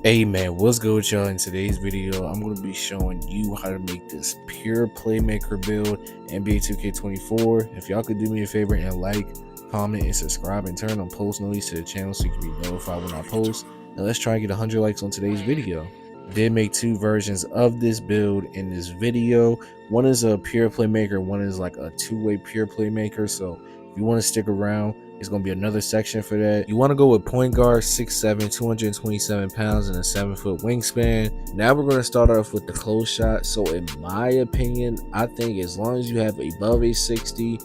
Hey man, what's good with y'all? In today's video, I'm going to be showing you how to make this pure playmaker build NBA 2K24. If y'all could do me a favor and like, comment, and subscribe, and turn on post notifications to the channel so you can be notified when I post. Now let's try and get 100 likes on today's video. Did make two versions of this build in this video. One is a pure playmaker, one is like a two-way pure playmaker. So if you want to stick around, it's going to be another section for that. You want to go with point guard, 6'7", 227 pounds, and a 7-foot wingspan. Now we're going to start off with the close shot. So in my opinion, I think as long as you have above a 60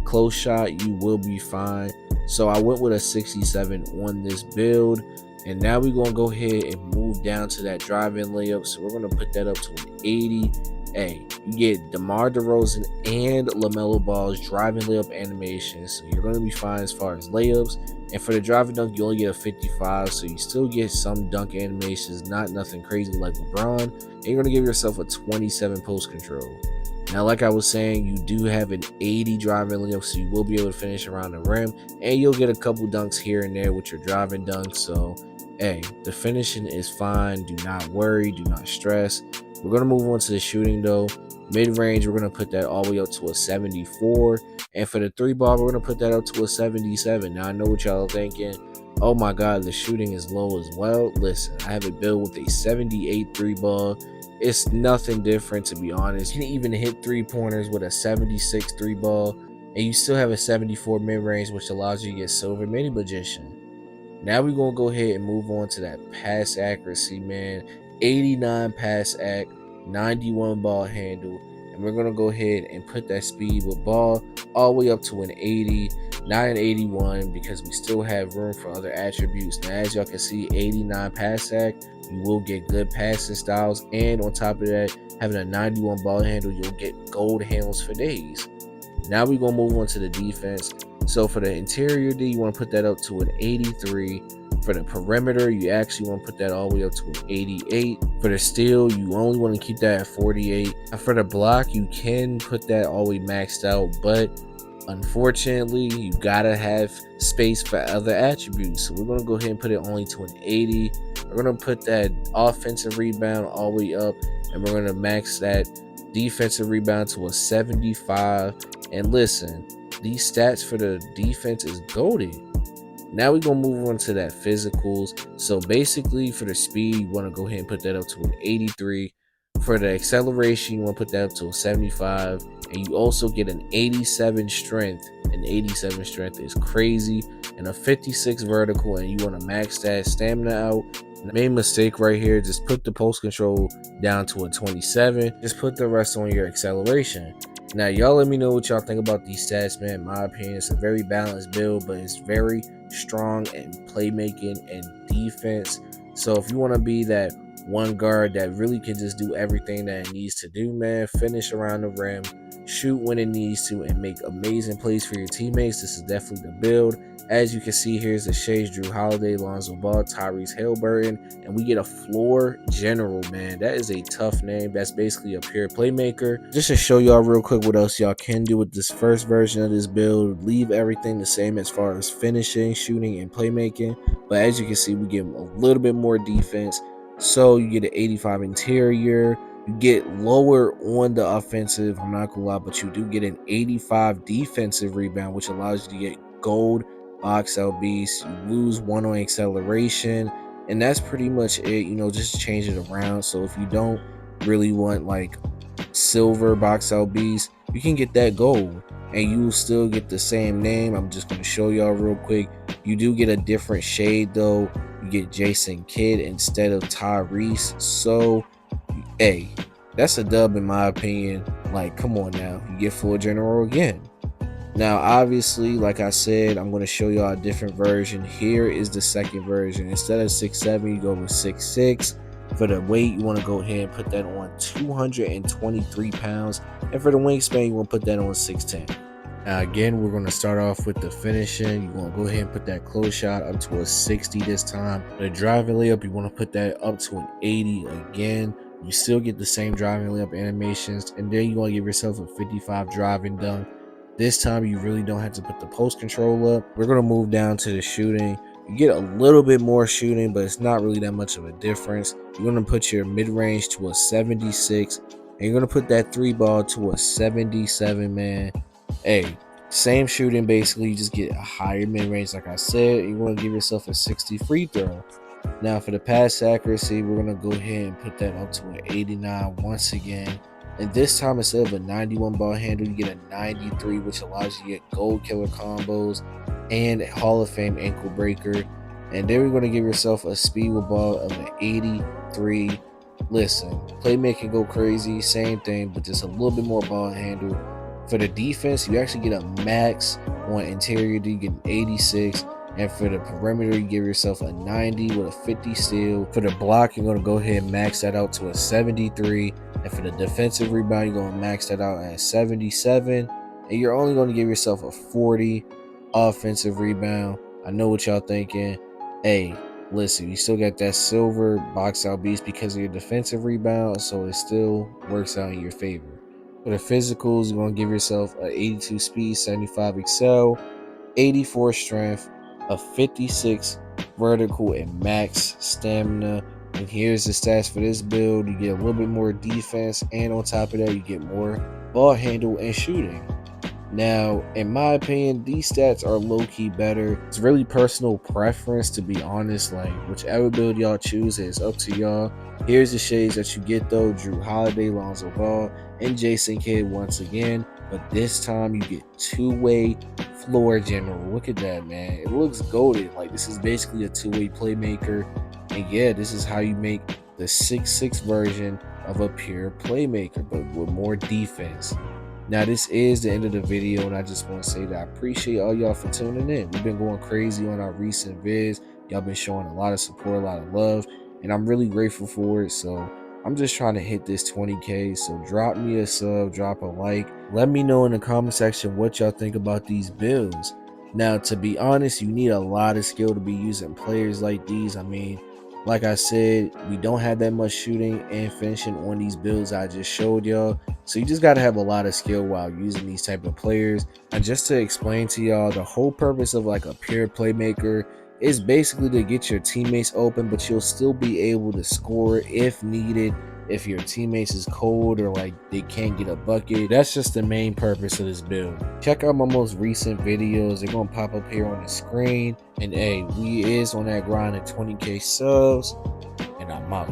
close shot, you will be fine. So I went with a 67 on this build. And now we're going to go ahead and move down to that drive-in layup. So we're going to put that up to an 80. Hey, you get DeMar DeRozan and LaMelo Ball's driving layup animations, so you're going to be fine as far as layups. And for the driving dunk, you only get a 55, so you still get some dunk animations, not nothing crazy like LeBron. And you're going to give yourself a 27 post control. Now, like I was saying, you do have an 80 driving layup, so you will be able to finish around the rim, and you'll get a couple dunks here and there with your driving dunks. So, hey, the finishing is fine. Do not worry. Do not stress. We're going to move on to the shooting though. Mid-range, we're going to put that all the way up to a 74. And for the three ball, we're going to put that up to a 77. Now, I know what y'all are thinking. Oh my God, the shooting is low as well. Listen, I have it built with a 78 three ball. It's nothing different, to be honest. You can even hit three-pointers with a 76 three ball. And you still have a 74 mid-range, which allows you to get silver mini magician. Now we're going to go ahead and move on to that pass accuracy, man. 89 pass ac, 91 ball handle. And we're going to go ahead and put that speed with ball all the way up to an 80, not an 81, because we still have room for other attributes. Now, as y'all can see, 89 pass ac, you will get good passing styles. And on top of that, having a 91 ball handle, you'll get gold handles for days. Now we're going to move on to the defense. So for the interior D, you want to put that up to an 83. For the perimeter, you actually want to put that all the way up to an 88. For the steal, you only want to keep that at 48. And for the block, you can put that all the way maxed out, but unfortunately, you gotta have space for other attributes. So we're going to go ahead and put it only to an 80. We're going to put that offensive rebound all the way up, and we're going to max that defensive rebound to a 75. And listen, these stats for the defense is goated. Now we're going to move on to that physicals. So basically for the speed, you want to go ahead and put that up to an 83. For the acceleration, you want to put that up to a 75. And you also get an 87 strength. An 87 strength is crazy. And a 56 vertical, and you want to max that stamina out. Main mistake right here, just put the post control down to a 27. Just put the rest on your acceleration. Now, y'all let me know what y'all think about these stats, man. In my opinion, it's a very balanced build, but it's very strong in playmaking and defense. So if you want to be that one guard that really can just do everything that it needs to do, man, finish around the rim, shoot when it needs to, and make amazing plays for your teammates, this is definitely the build. As you can see, here's the shades: Drew Holiday, Lonzo Ball, Tyrese Halliburton, and we get a floor general, man. That is a tough name. That's basically a pure playmaker. Just to show y'all real quick what else y'all can do with this first version of this build, leave everything the same as far as finishing, shooting, and playmaking. But as you can see, we get a little bit more defense. So you get an 85 interior. You get lower on the offensive, I'm not gonna lie, but you do get an 85 defensive rebound, which allows you to get gold box out beast. You lose one on acceleration, and that's pretty much it. You know, just change it around. So if you don't really want like silver box out beast, you can get that gold, and you will still get the same name. I'm just going to show y'all real quick. You do get a different shade though. You get Jason Kidd instead of Tyrese. So hey, that's a dub in my opinion. Like, come on now, you get full general again. Now, obviously, like I said, I'm going to show y'all a different version. Here is the second version. Instead of 6'7", you go with 6'6". For the weight, you want to go ahead and put that on 223 pounds. And for the wingspan, you want to put that on 6'10". Now, again, we're going to start off with the finishing. You want to go ahead and put that close shot up to a 60 this time. The driving layup, you want to put that up to an 80 again. You still get the same driving layup animations. And then you want to give yourself a 55 driving dunk. This time, you really don't have to put the post control up. We're going to move down to the shooting. You get a little bit more shooting, but it's not really that much of a difference. You're going to put your mid-range to a 76, and you're going to put that 3 ball to a 77, man. Hey, same shooting basically, you just get a higher mid-range like I said. You want to give yourself a 60 free throw. Now for the pass accuracy, we're going to go ahead and put that up to an 89 once again. And this time, instead of a 91 ball handle, you get a 93, which allows you to get gold killer combos and Hall of Fame ankle breaker. And then we're going to give yourself a speed with ball of an 83. Listen, playmaking go crazy, same thing, but just a little bit more ball handle. For the defense, you actually get a max on interior, you get an 86. And for the perimeter, you give yourself a 90 with a 50 steal. For the block, you're going to go ahead and max that out to a 73. And for the defensive rebound, you're going to max that out at 77. And you're only going to give yourself a 40 offensive rebound. I know what y'all thinking. Hey, listen, you still got that silver box out beast because of your defensive rebound, so it still works out in your favor. For the physicals, you're going to give yourself an 82 speed, 75 excel, 84 strength, a 56 vertical, and max stamina. And here's the stats for this build. You get a little bit more defense, and on top of that, you get more ball handle and shooting. Now, in my opinion, these stats are low-key better. It's really personal preference, to be honest. Like, whichever build y'all choose is up to y'all. Here's the shades that you get though: Drew Holiday, Lonzo Ball, and Jason Kidd once again. But this time you get two-way floor general. Look at that, man. It looks goated. Like, this is basically a two-way playmaker. And yeah, this is how you make the 6'6 version of a pure playmaker, but with more defense. Now, this is the end of the video, and I just want to say that I appreciate all y'all for tuning in. We've been going crazy on our recent vids. Y'all been showing a lot of support, a lot of love, and I'm really grateful for it. So I'm just trying to hit this 20K. So drop me a sub, drop a like. Let me know in the comment section what y'all think about these builds. Now, to be honest, you need a lot of skill to be using players like these. I mean, like I said, we don't have that much shooting and finishing on these builds I just showed y'all. So you just got to have a lot of skill while using these type of players. And just to explain to y'all, the whole purpose of like a pure playmaker is basically to get your teammates open, but you'll still be able to score if needed. If your teammates is cold or like they can't get a bucket, that's just the main purpose of this build. Check out my most recent videos. They're gonna pop up here on the screen. And hey, we is on that grind at 20K subs, and I'm out.